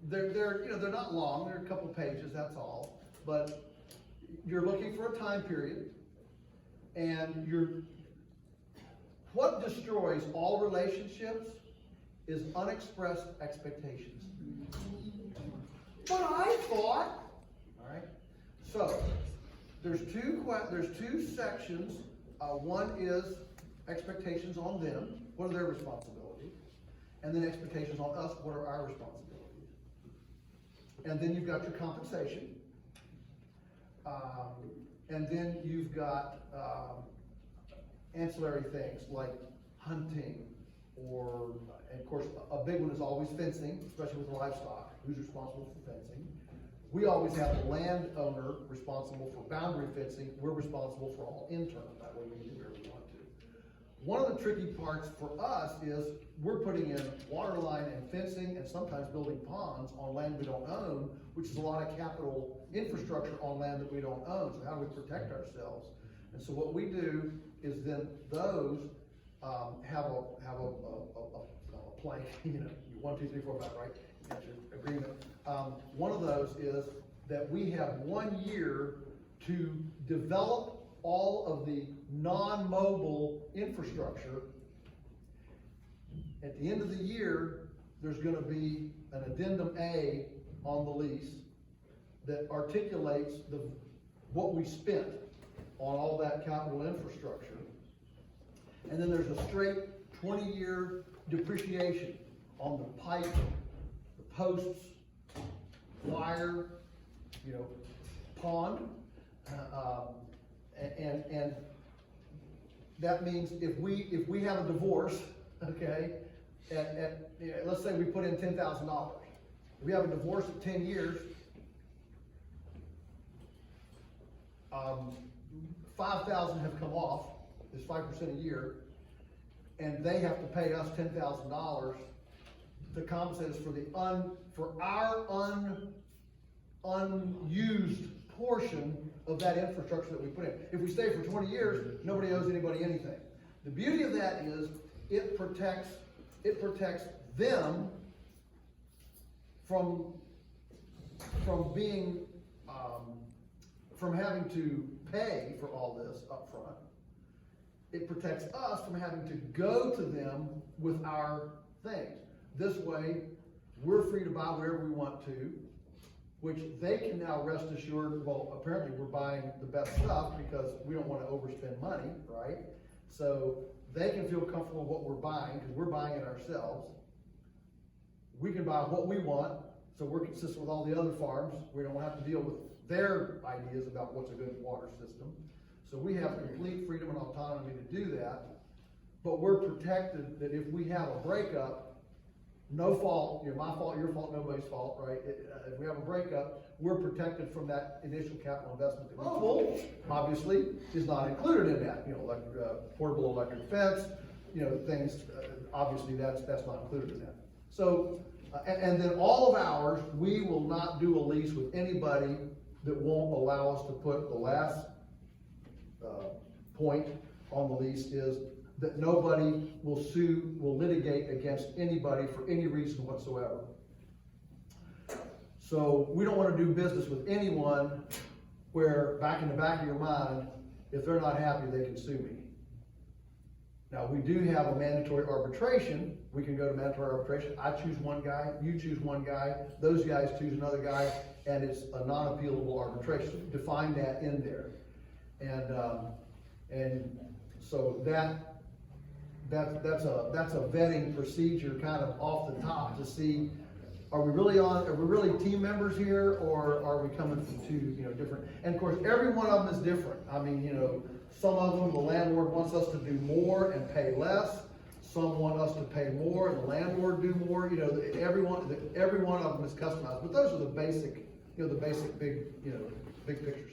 they're not long, they're a couple pages, that's all. But you're looking for a time period, and what destroys all relationships is unexpressed expectations. But I thought, all right. So there's two sections. One is expectations on them. What are their responsibilities? And then expectations on us. What are our responsibilities? And then you've got your compensation. And then you've got ancillary things like hunting, or, and of course, a big one is always fencing, especially with livestock. Who's responsible for fencing? We always have the landowner responsible for boundary fencing. We're responsible for all internal. That way we can do whatever we want to. One of the tricky parts for us is we're putting in water line and fencing and sometimes building ponds on land we don't own, which is a lot of capital infrastructure on land that we don't own. So how do we protect ourselves? And so what we do is then those have a plan, you know, 1, 2, 3, 4, 5, right? That's your agreement. One of those is that we have 1 year to develop all of the non-mobile infrastructure. At the end of the year, there's going to be an addendum A on the lease that articulates what we spent on all that capital infrastructure. And then there's a straight 20-year depreciation on the pipe, the posts, wire, you know, pond, and that means if we have a divorce, okay, let's say we put in $10,000, we have a divorce at 10 years, 5,000 have come off. It's 5% a year, and they have to pay us $10,000 to compensate us for our unused portion of that infrastructure that we put in. If we stay for 20 years, nobody owes anybody anything. The beauty of that is it protects them from being from having to pay for all this up front. It protects us from having to go to them with our things. This way, we're free to buy wherever we want to, which they can now rest assured, well, apparently we're buying the best stuff because we don't want to overspend money, right? So they can feel comfortable with what we're buying because we're buying it ourselves. We can buy what we want, so we're consistent with all the other farms. We don't have to deal with their ideas about what's a good water system. So we have complete freedom and autonomy to do that, but we're protected that if we have a breakup, no fault, you know, my fault, your fault, nobody's fault, right? If we have a breakup, we're protected from that initial capital investment that we pull. Obviously, is not included in that. You know, like portable electric fence, you know, things. Obviously, that's not included in that. So, and then all of ours, we will not do a lease with anybody that won't allow us to put the last point on the lease is that nobody will litigate against anybody for any reason whatsoever. So we don't want to do business with anyone where back in the back of your mind, if they're not happy, they can sue me. Now we do have a mandatory arbitration. We can go to mandatory arbitration. I choose one guy, you choose one guy, those guys choose another guy, and it's a non-appealable arbitration. Define that in there. And so that's a vetting procedure kind of off the top to see, are we really team members here, or are we coming from two, you know, different? And of course, every one of them is different. I mean, you know, some of them, the landlord wants us to do more and pay less. Some want us to pay more and the landlord do more. You know, every one of them is customized. But those are the basic, you know, the basic big, you know, big picture